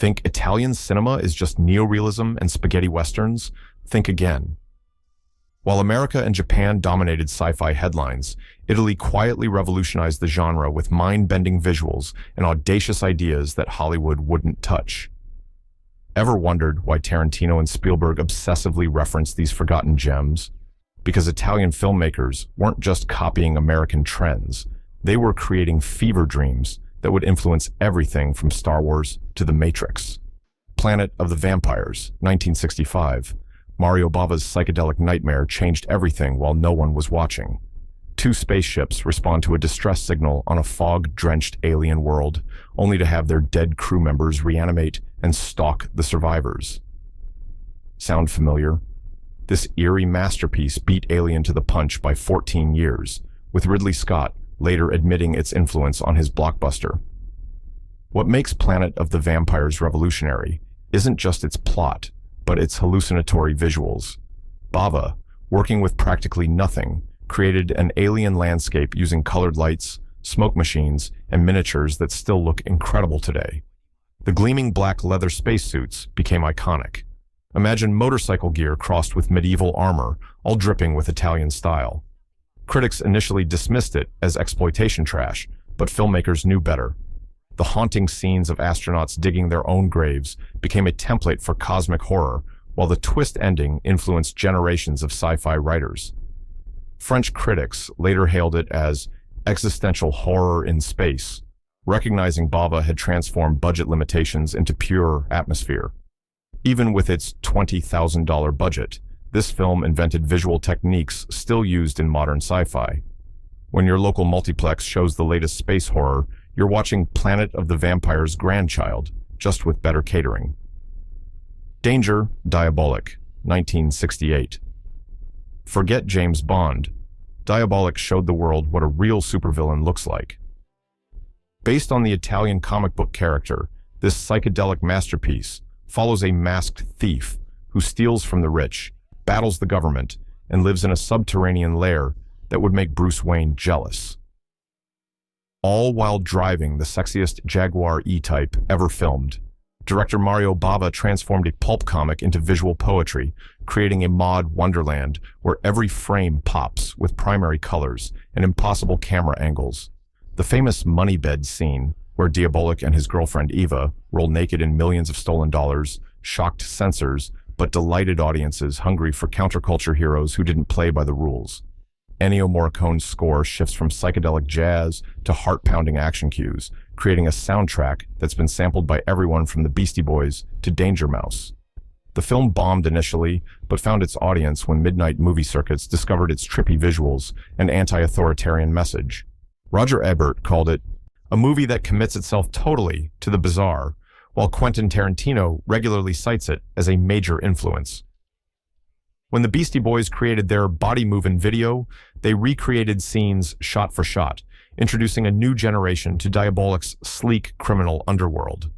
Think Italian cinema is just neorealism and spaghetti westerns? Think again. While America and Japan dominated sci-fi headlines, Italy quietly revolutionized the genre with mind-bending visuals and audacious ideas that Hollywood wouldn't touch. Ever wondered why Tarantino and Spielberg obsessively referenced these forgotten gems? Because Italian filmmakers weren't just copying American trends, they were creating fever dreams that would influence everything from Star Wars to The Matrix. Planet of the Vampires, 1965. Mario Bava's psychedelic nightmare changed everything while no one was watching. Two spaceships respond to a distress signal on a fog-drenched alien world, only to have their dead crew members reanimate and stalk the survivors. Sound familiar? This eerie masterpiece beat Alien to the punch by 14 years, with Ridley Scott later admitting its influence on his blockbuster. What makes Planet of the Vampires revolutionary isn't just its plot, but its hallucinatory visuals. Bava, working with practically nothing, created an alien landscape using colored lights, smoke machines, and miniatures that still look incredible today. The gleaming black leather spacesuits became iconic. Imagine motorcycle gear crossed with medieval armor, all dripping with Italian style. Critics initially dismissed it as exploitation trash, but filmmakers knew better. The haunting scenes of astronauts digging their own graves became a template for cosmic horror, while the twist ending influenced generations of sci-fi writers. French critics later hailed it as existential horror in space, recognizing Bava had transformed budget limitations into pure atmosphere. Even with its $20,000 budget, this film invented visual techniques still used in modern sci-fi. When your local multiplex shows the latest space horror, you're watching Planet of the Vampires' grandchild, just with better catering. Danger, Diabolik, 1968. Forget James Bond. Diabolik showed the world what a real supervillain looks like. Based on the Italian comic book character, this psychedelic masterpiece follows a masked thief who steals from the rich, battles the government, and lives in a subterranean lair that would make Bruce Wayne jealous. All while driving the sexiest Jaguar E-Type ever filmed. Director Mario Bava transformed a pulp comic into visual poetry, creating a mod wonderland where every frame pops with primary colors and impossible camera angles. The famous money bed scene, where Diabolik and his girlfriend Eva roll naked in millions of stolen dollars, shocked censors, but delighted audiences hungry for counterculture heroes who didn't play by the rules. Ennio Morricone's score shifts from psychedelic jazz to heart-pounding action cues, creating a soundtrack that's been sampled by everyone from the Beastie Boys to Danger Mouse. The film bombed initially, but found its audience when midnight movie circuits discovered its trippy visuals and anti-authoritarian message. Roger Ebert called it a movie that commits itself totally to the bizarre, while Quentin Tarantino regularly cites it as a major influence. When the Beastie Boys created their Body Movin' video, they recreated scenes shot for shot, introducing a new generation to Diabolik's sleek criminal underworld.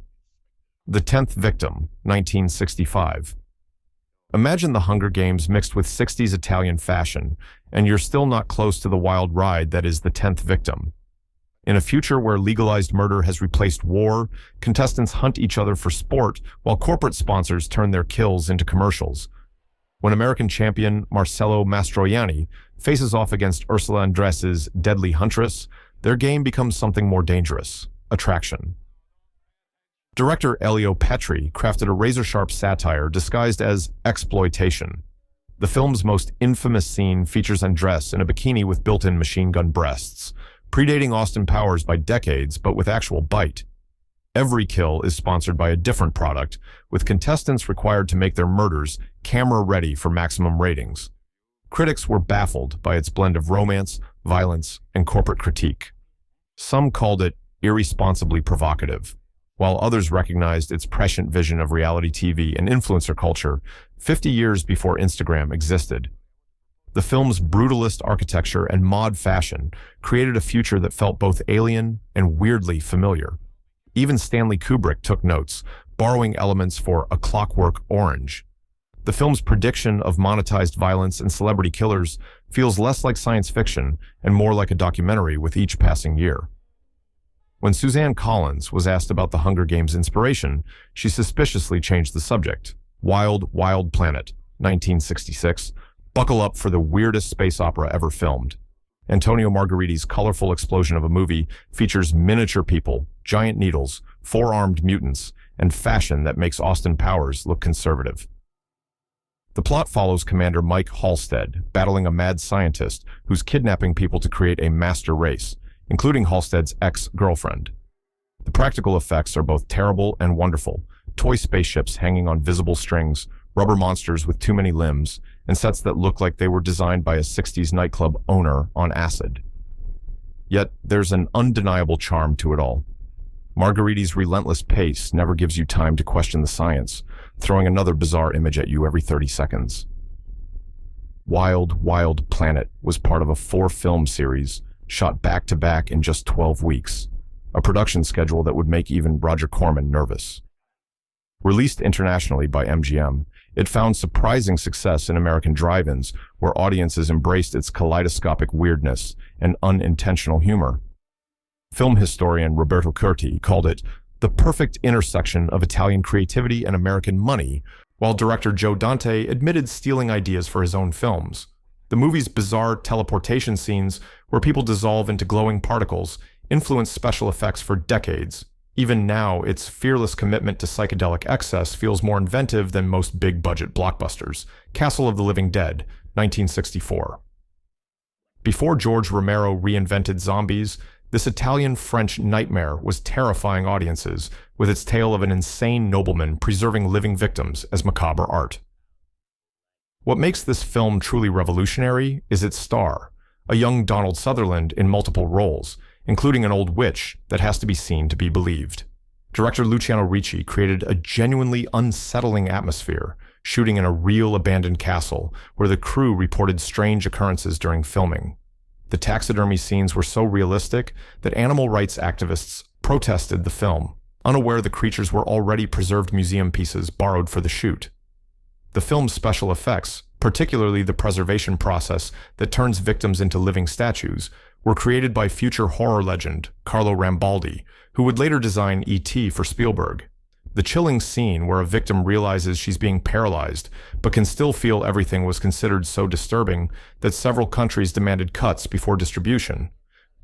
The 10th Victim, 1965. Imagine the Hunger Games mixed with 60s Italian fashion, and you're still not close to the wild ride that is The 10th Victim. In a future where legalized murder has replaced war, contestants hunt each other for sport while corporate sponsors turn their kills into commercials. When American champion Marcello Mastroianni faces off against Ursula Andress's deadly huntress, their game becomes something more dangerous: attraction. Director Elio Petri crafted a razor-sharp satire disguised as exploitation. The film's most infamous scene features Andress in a bikini with built-in machine gun breasts, predating Austin Powers by decades, but with actual bite. Every kill is sponsored by a different product, with contestants required to make their murders camera-ready for maximum ratings. Critics were baffled by its blend of romance, violence, and corporate critique. Some called it irresponsibly provocative, while others recognized its prescient vision of reality TV and influencer culture 50 years before Instagram existed. The film's brutalist architecture and mod fashion created a future that felt both alien and weirdly familiar. Even Stanley Kubrick took notes, borrowing elements for A Clockwork Orange. The film's prediction of monetized violence and celebrity killers feels less like science fiction and more like a documentary with each passing year. When Suzanne Collins was asked about the Hunger Games inspiration, she suspiciously changed the subject. Wild, Wild Planet, 1966. Buckle up for the weirdest space opera ever filmed. Antonio Margheriti's colorful explosion of a movie features miniature people, giant needles, four-armed mutants, and fashion that makes Austin Powers look conservative. The plot follows Commander Mike Halstead battling a mad scientist who's kidnapping people to create a master race, including Halstead's ex-girlfriend. The practical effects are both terrible and wonderful: toy spaceships hanging on visible strings, rubber monsters with too many limbs, and sets that look like they were designed by a 60s nightclub owner on acid. Yet there's an undeniable charm to it all. Margheriti's relentless pace never gives you time to question the science, throwing another bizarre image at you every 30 seconds. Wild, Wild Planet was part of a 4-film series shot back-to-back in just 12 weeks, a production schedule that would make even Roger Corman nervous. Released internationally by MGM, it found surprising success in American drive-ins, where audiences embraced its kaleidoscopic weirdness and unintentional humor. Film historian Roberto Curti called it the perfect intersection of Italian creativity and American money, while director Joe Dante admitted stealing ideas for his own films. The movie's bizarre teleportation scenes, where people dissolve into glowing particles, influenced special effects for decades. Even now, its fearless commitment to psychedelic excess feels more inventive than most big-budget blockbusters. Castle of the Living Dead, 1964. Before George Romero reinvented zombies, this Italian-French nightmare was terrifying audiences, with its tale of an insane nobleman preserving living victims as macabre art. What makes this film truly revolutionary is its star, a young Donald Sutherland in multiple roles, including an old witch that has to be seen to be believed. Director Luciano Ricci created a genuinely unsettling atmosphere, shooting in a real abandoned castle where the crew reported strange occurrences during filming. The taxidermy scenes were so realistic that animal rights activists protested the film, unaware the creatures were already preserved museum pieces borrowed for the shoot. The film's special effects, particularly the preservation process that turns victims into living statues, were created by future horror legend Carlo Rambaldi, who would later design E.T. for Spielberg. The chilling scene where a victim realizes she's being paralyzed but can still feel everything was considered so disturbing that several countries demanded cuts before distribution.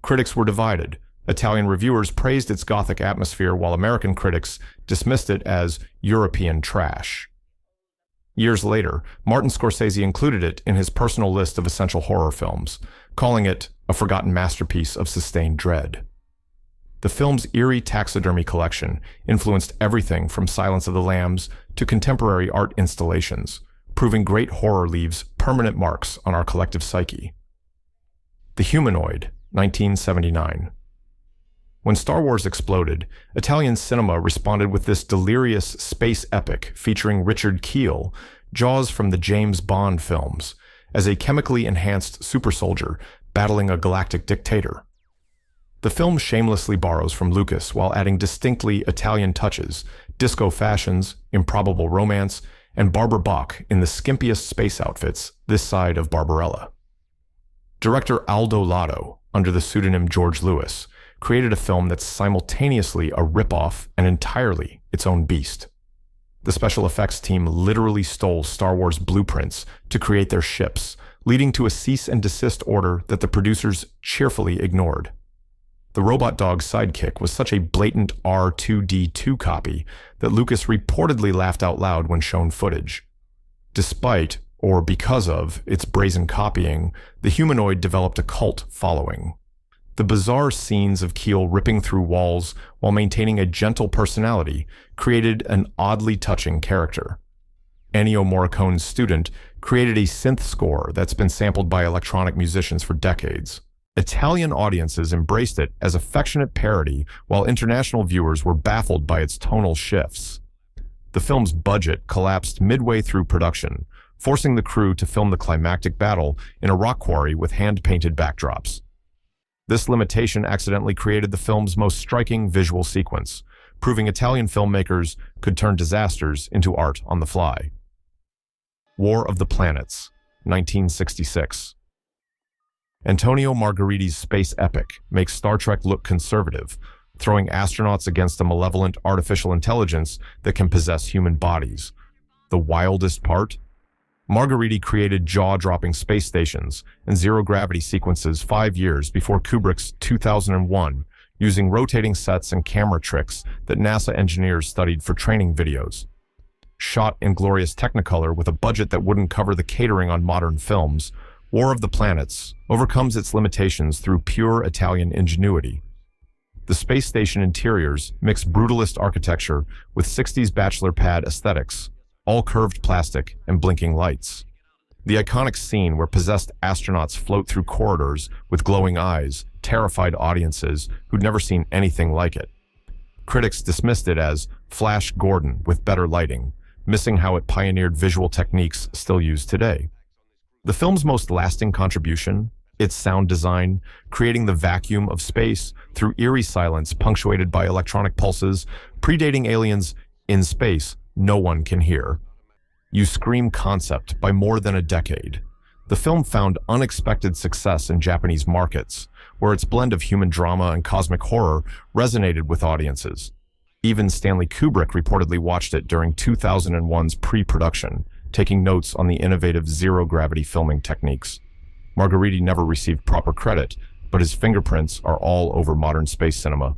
Critics were divided. Italian reviewers praised its gothic atmosphere while American critics dismissed it as European trash. Years later, Martin Scorsese included it in his personal list of essential horror films, calling it a forgotten masterpiece of sustained dread. The film's eerie taxidermy collection influenced everything from Silence of the Lambs to contemporary art installations, proving great horror leaves permanent marks on our collective psyche. The Humanoid, 1979. When Star Wars exploded, Italian cinema responded with this delirious space epic featuring Richard Kiel, Jaws from the James Bond films, as a chemically enhanced super soldier battling a galactic dictator. The film shamelessly borrows from Lucas while adding distinctly Italian touches, disco fashions, improbable romance, and Barbara Bach in the skimpiest space outfits this side of Barbarella. Director Aldo Lado, under the pseudonym George Lewis, created a film that's simultaneously a rip-off and entirely its own beast. The special effects team literally stole Star Wars blueprints to create their ships, leading to a cease and desist order that the producers cheerfully ignored. The robot dog's sidekick was such a blatant R2-D2 copy that Lucas reportedly laughed out loud when shown footage. Despite, or because of, its brazen copying, the Humanoid developed a cult following. The bizarre scenes of Keel ripping through walls while maintaining a gentle personality created an oddly touching character. Ennio Morricone's Student created a synth score that's been sampled by electronic musicians for decades. Italian audiences embraced it as affectionate parody, while international viewers were baffled by its tonal shifts. The film's budget collapsed midway through production, forcing the crew to film the climactic battle in a rock quarry with hand-painted backdrops. This limitation accidentally created the film's most striking visual sequence, proving Italian filmmakers could turn disasters into art on the fly. War of the Planets, 1966. Antonio Margheriti's space epic makes Star Trek look conservative, throwing astronauts against a malevolent artificial intelligence that can possess human bodies. The wildest part? Margheriti created jaw-dropping space stations and zero-gravity sequences 5 years before Kubrick's 2001, using rotating sets and camera tricks that NASA engineers studied for training videos. Shot in glorious Technicolor with a budget that wouldn't cover the catering on modern films, War of the Planets overcomes its limitations through pure Italian ingenuity. The space station interiors mix brutalist architecture with 60s bachelor pad aesthetics, all curved plastic and blinking lights. The iconic scene where possessed astronauts float through corridors with glowing eyes terrified audiences who'd never seen anything like it. Critics dismissed it as Flash Gordon with better lighting, missing how it pioneered visual techniques still used today. The film's most lasting contribution, its sound design, creating the vacuum of space through eerie silence punctuated by electronic pulses, predating aliens in space no one can hear. You scream concept by more than a decade. The film found unexpected success in Japanese markets, where its blend of human drama and cosmic horror resonated with audiences. Even Stanley Kubrick reportedly watched it during 2001's pre-production, taking notes on the innovative zero-gravity filming techniques. Margheriti never received proper credit, but his fingerprints are all over modern space cinema.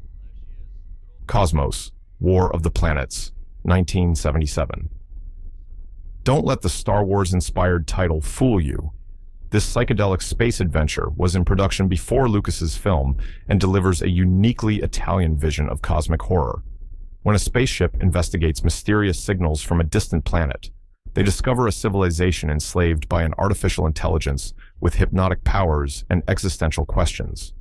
Cosmos, War of the Planets, 1977. Don't let the Star Wars-inspired title fool you. This psychedelic space adventure was in production before Lucas's film and delivers a uniquely Italian vision of cosmic horror. When a spaceship investigates mysterious signals from a distant planet, they discover a civilization enslaved by an artificial intelligence with hypnotic powers and existential questions.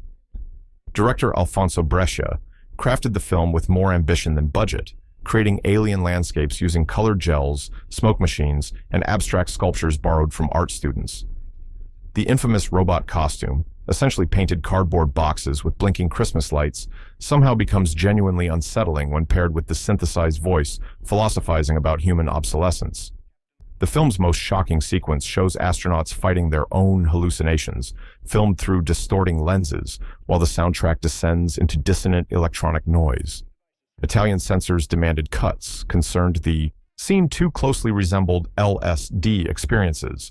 Director Alfonso Brescia crafted the film with more ambition than budget, creating alien landscapes using colored gels, smoke machines, and abstract sculptures borrowed from art students. The infamous robot costume, essentially painted cardboard boxes with blinking Christmas lights, somehow becomes genuinely unsettling when paired with the synthesized voice philosophizing about human obsolescence. The film's most shocking sequence shows astronauts fighting their own hallucinations, filmed through distorting lenses, while the soundtrack descends into dissonant electronic noise. Italian censors demanded cuts, concerned the scene too closely resembled LSD experiences.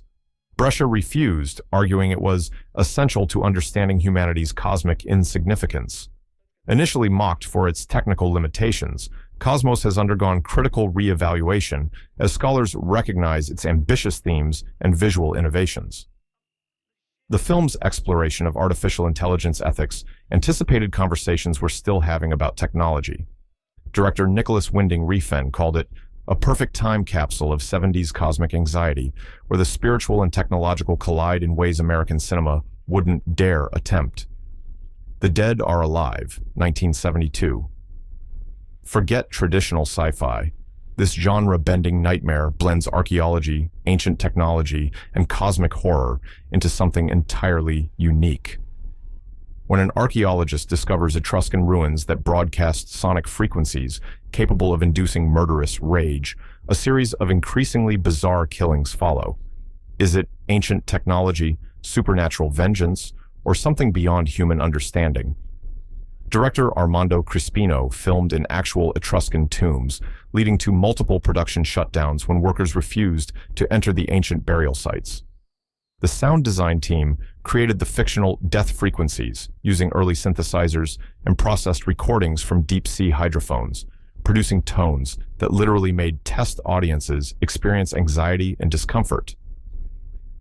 Brescia refused, arguing it was essential to understanding humanity's cosmic insignificance. Initially mocked for its technical limitations, Cosmos has undergone critical re-evaluation as scholars recognize its ambitious themes and visual innovations. The film's exploration of artificial intelligence ethics anticipated conversations we're still having about technology. Director Nicholas Winding Refn called it a perfect time capsule of 70s cosmic anxiety, where the spiritual and technological collide in ways American cinema wouldn't dare attempt. The Dead Are Alive, 1972. Forget traditional sci-fi. This genre-bending nightmare blends archaeology, ancient technology, and cosmic horror into something entirely unique. When an archaeologist discovers Etruscan ruins that broadcast sonic frequencies capable of inducing murderous rage, a series of increasingly bizarre killings follow. Is it ancient technology, supernatural vengeance, or something beyond human understanding? Director Armando Crispino filmed in actual Etruscan tombs, leading to multiple production shutdowns when workers refused to enter the ancient burial sites. The sound design team created the fictional death frequencies using early synthesizers and processed recordings from deep-sea hydrophones, producing tones that literally made test audiences experience anxiety and discomfort.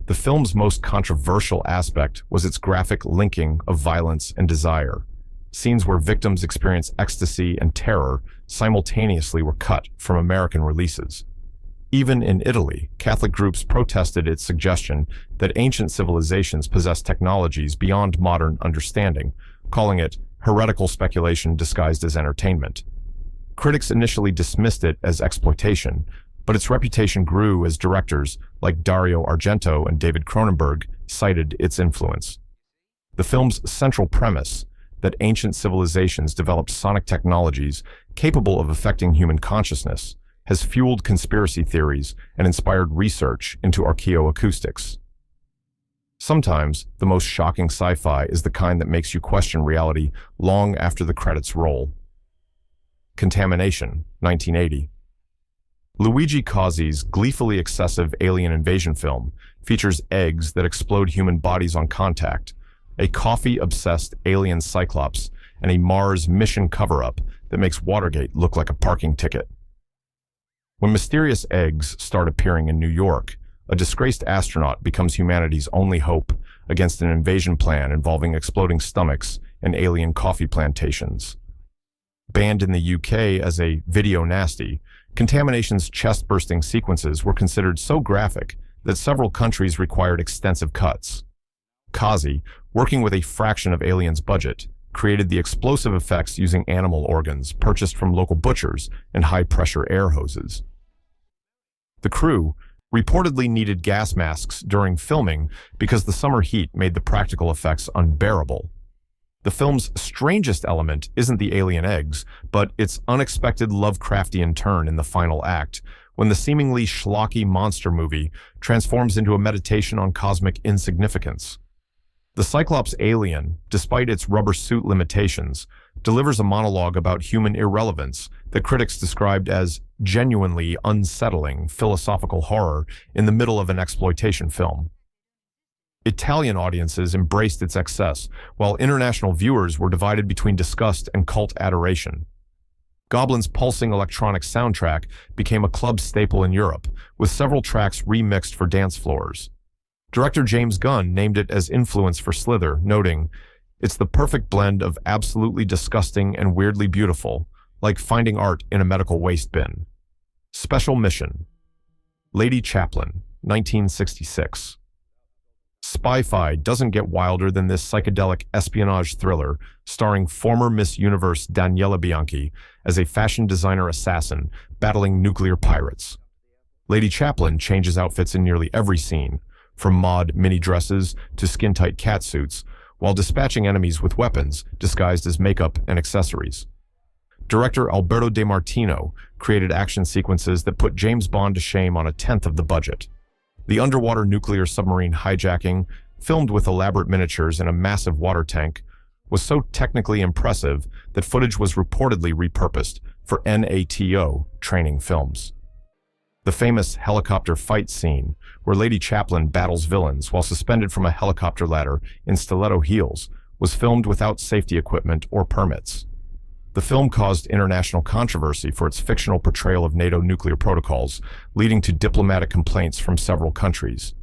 The film's most controversial aspect was its graphic linking of violence and desire. Scenes where victims experience ecstasy and terror simultaneously were cut from American releases. Even in Italy, Catholic groups protested its suggestion that ancient civilizations possessed technologies beyond modern understanding, calling it heretical speculation disguised as entertainment. Critics initially dismissed it as exploitation, but its reputation grew as directors like Dario Argento and David Cronenberg cited its influence. The film's central premise, that ancient civilizations developed sonic technologies capable of affecting human consciousness, has fueled conspiracy theories and inspired research into archaeoacoustics. Sometimes, the most shocking sci-fi is the kind that makes you question reality long after the credits roll. Contamination, 1980. Luigi Cozzi's gleefully excessive alien invasion film features eggs that explode human bodies on contact, a coffee-obsessed alien cyclops, and a Mars mission cover-up that makes Watergate look like a parking ticket. When mysterious eggs start appearing in New York, a disgraced astronaut becomes humanity's only hope against an invasion plan involving exploding stomachs and alien coffee plantations. Banned in the UK as a video nasty, Contamination's chest-bursting sequences were considered so graphic that several countries required extensive cuts. Cozzi, working with a fraction of Alien's budget, created the explosive effects using animal organs purchased from local butchers and high-pressure air hoses. The crew reportedly needed gas masks during filming because the summer heat made the practical effects unbearable. The film's strangest element isn't the alien eggs, but its unexpected Lovecraftian turn in the final act, when the seemingly schlocky monster movie transforms into a meditation on cosmic insignificance. The Cyclops alien, despite its rubber suit limitations, delivers a monologue about human irrelevance that critics described as genuinely unsettling philosophical horror in the middle of an exploitation film. Italian audiences embraced its excess, while international viewers were divided between disgust and cult adoration. Goblin's pulsing electronic soundtrack became a club staple in Europe, with several tracks remixed for dance floors. Director James Gunn named it as influence for Slither, noting, "It's the perfect blend of absolutely disgusting and weirdly beautiful, like finding art in a medical waste bin." Special Mission. Lady Chaplain, 1966. Sci-Fi doesn't get wilder than this psychedelic espionage thriller starring former Miss Universe Daniela Bianchi as a fashion designer assassin battling nuclear pirates. Lady Chaplain changes outfits in nearly every scene, from mod mini dresses to skin-tight catsuits, while dispatching enemies with weapons disguised as makeup and accessories. Director Alberto De Martino created action sequences that put James Bond to shame on a tenth of the budget. The underwater nuclear submarine hijacking, filmed with elaborate miniatures in a massive water tank, was so technically impressive that footage was reportedly repurposed for NATO training films. The famous helicopter fight scene, where Lady Chaplain battles villains while suspended from a helicopter ladder in stiletto heels, was filmed without safety equipment or permits. The film caused international controversy for its fictional portrayal of NATO nuclear protocols, leading to diplomatic complaints from several countries.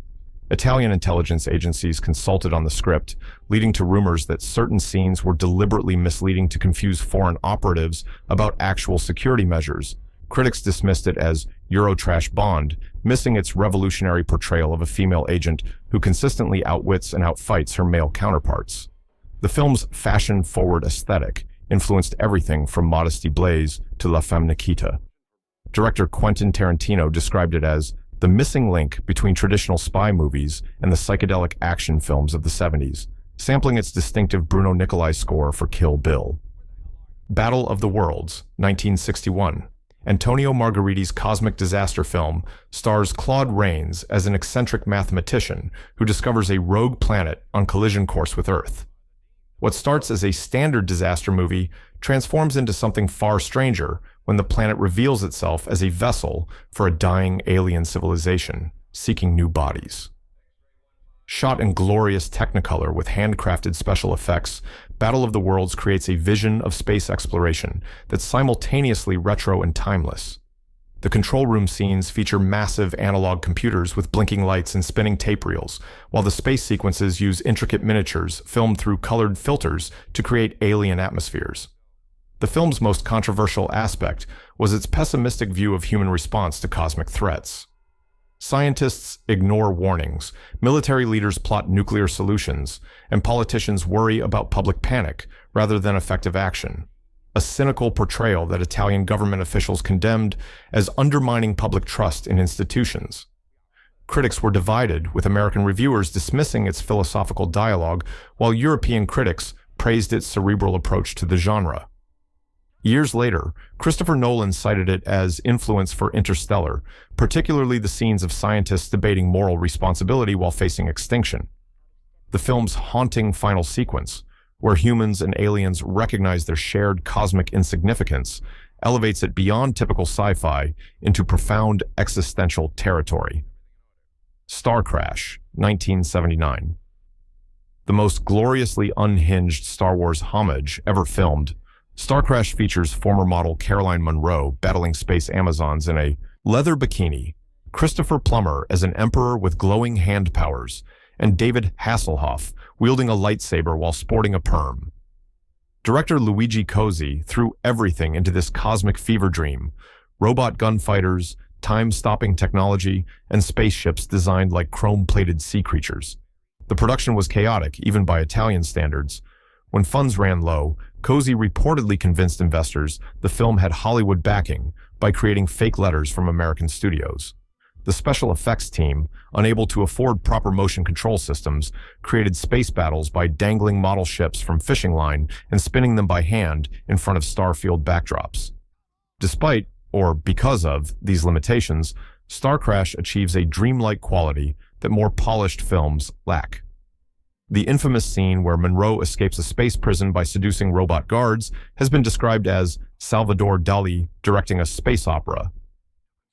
Italian intelligence agencies consulted on the script, leading to rumors that certain scenes were deliberately misleading to confuse foreign operatives about actual security measures. Critics dismissed it as Eurotrash Bond, missing its revolutionary portrayal of a female agent who consistently outwits and outfights her male counterparts. The film's fashion-forward aesthetic influenced everything from Modesty Blaise to La Femme Nikita. Director Quentin Tarantino described it as the missing link between traditional spy movies and the psychedelic action films of the 70s, sampling its distinctive Bruno Nicolai score for Kill Bill. Battle of the Worlds, 1961. Antonio Margheriti's cosmic disaster film stars Claude Rains as an eccentric mathematician who discovers a rogue planet on collision course with Earth. What starts as a standard disaster movie transforms into something far stranger when the planet reveals itself as a vessel for a dying alien civilization seeking new bodies. Shot in glorious Technicolor with handcrafted special effects, Battle of the Worlds creates a vision of space exploration that's simultaneously retro and timeless. The control room scenes feature massive analog computers with blinking lights and spinning tape reels, while the space sequences use intricate miniatures filmed through colored filters to create alien atmospheres. The film's most controversial aspect was its pessimistic view of human response to cosmic threats. Scientists ignore warnings, military leaders plot nuclear solutions, and politicians worry about public panic rather than effective action. A cynical portrayal that Italian government officials condemned as undermining public trust in institutions. Critics were divided, with American reviewers dismissing its philosophical dialogue, while European critics praised its cerebral approach to the genre. Years later, Christopher Nolan cited it as influence for Interstellar, particularly the scenes of scientists debating moral responsibility while facing extinction. The film's haunting final sequence, where humans and aliens recognize their shared cosmic insignificance, elevates it beyond typical sci-fi into profound existential territory. Star Crash, 1979. The most gloriously unhinged Star Wars homage ever filmed, Star Crash features former model Caroline Munro battling space Amazons in a leather bikini, Christopher Plummer as an emperor with glowing hand powers, and David Hasselhoff wielding a lightsaber while sporting a perm. Director Luigi Cozzi threw everything into this cosmic fever dream: robot gunfighters, time-stopping technology, and spaceships designed like chrome-plated sea creatures. The production was chaotic, even by Italian standards. When funds ran low, Cozzi reportedly convinced investors the film had Hollywood backing by creating fake letters from American studios. The special effects team, unable to afford proper motion control systems, created space battles by dangling model ships from fishing line and spinning them by hand in front of starfield backdrops. Despite, or because of, these limitations, Star Crash achieves a dreamlike quality that more polished films lack. The infamous scene where Monroe escapes a space prison by seducing robot guards has been described as Salvador Dali directing a space opera.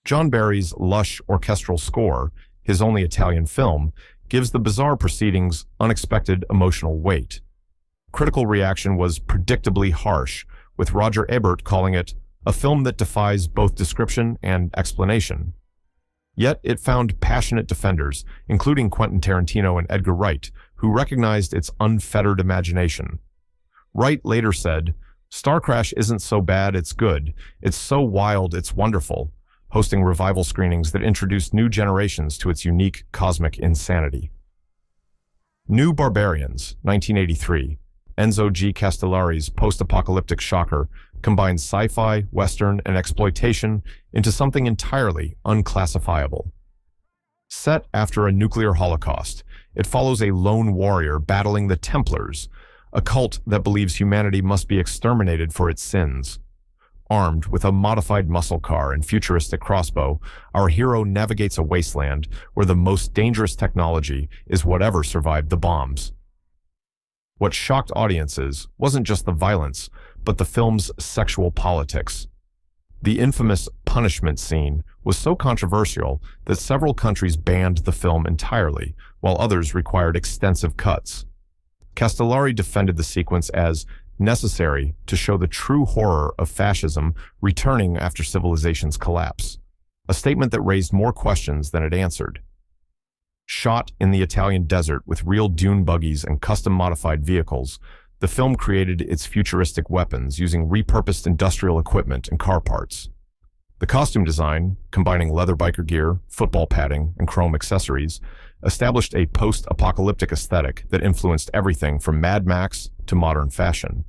John Barry's lush orchestral score, his only Italian film, gives the bizarre proceedings unexpected emotional weight. Critical reaction was predictably harsh, with Roger Ebert calling it a film that defies both description and explanation. Yet it found passionate defenders, including Quentin Tarantino and Edgar Wright, who recognized its unfettered imagination. Wright later said, "Star Crash isn't so bad it's good, it's so wild it's wonderful," hosting revival screenings that introduced new generations to its unique cosmic insanity. New Barbarians, 1983. Enzo G. Castellari's post-apocalyptic shocker combines sci-fi, western, and exploitation into something entirely unclassifiable. Set after a nuclear holocaust, it follows a lone warrior battling the Templars, a cult that believes humanity must be exterminated for its sins. Armed with a modified muscle car and futuristic crossbow, our hero navigates a wasteland where the most dangerous technology is whatever survived the bombs. What shocked audiences wasn't just the violence, but the film's sexual politics. The infamous punishment scene was so controversial that several countries banned the film entirely, while others required extensive cuts. Castellari defended the sequence as necessary to show the true horror of fascism returning after civilization's collapse, a statement that raised more questions than it answered. Shot in the Italian desert with real dune buggies and custom-modified vehicles, the film created its futuristic weapons using repurposed industrial equipment and car parts. The costume design, combining leather biker gear, football padding, and chrome accessories, established a post-apocalyptic aesthetic that influenced everything from Mad Max to modern fashion.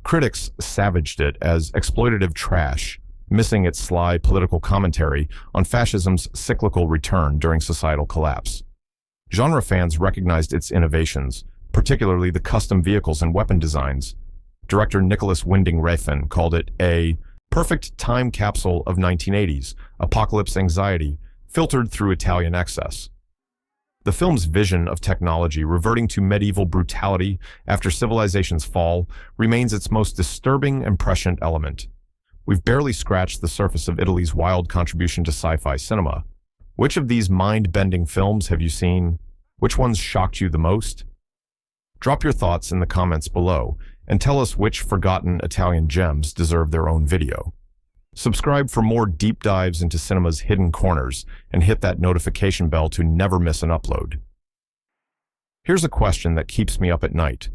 Critics savaged it as exploitative trash, missing its sly political commentary on fascism's cyclical return during societal collapse. Genre fans recognized its innovations, particularly the custom vehicles and weapon designs. Director Nicholas Winding Refn called it a perfect time capsule of 1980s apocalypse anxiety filtered through Italian excess. The film's vision of technology reverting to medieval brutality after civilization's fall remains its most disturbing and prescient element. We've barely scratched the surface of Italy's wild contribution to sci-fi cinema. Which of these mind-bending films have you seen? Which ones shocked you the most? Drop your thoughts in the comments below and tell us which forgotten Italian gems deserve their own video. Subscribe for more deep dives into cinema's hidden corners and hit that notification bell to never miss an upload. Here's a question that keeps me up at night.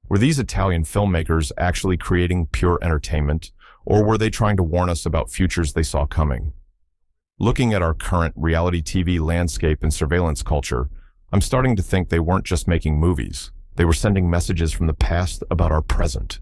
Were these Italian filmmakers actually creating pure entertainment, or were they trying to warn us about futures they saw coming? Looking at our current reality TV landscape and surveillance culture, I'm starting to think they weren't just making movies. They were sending messages from the past about our present.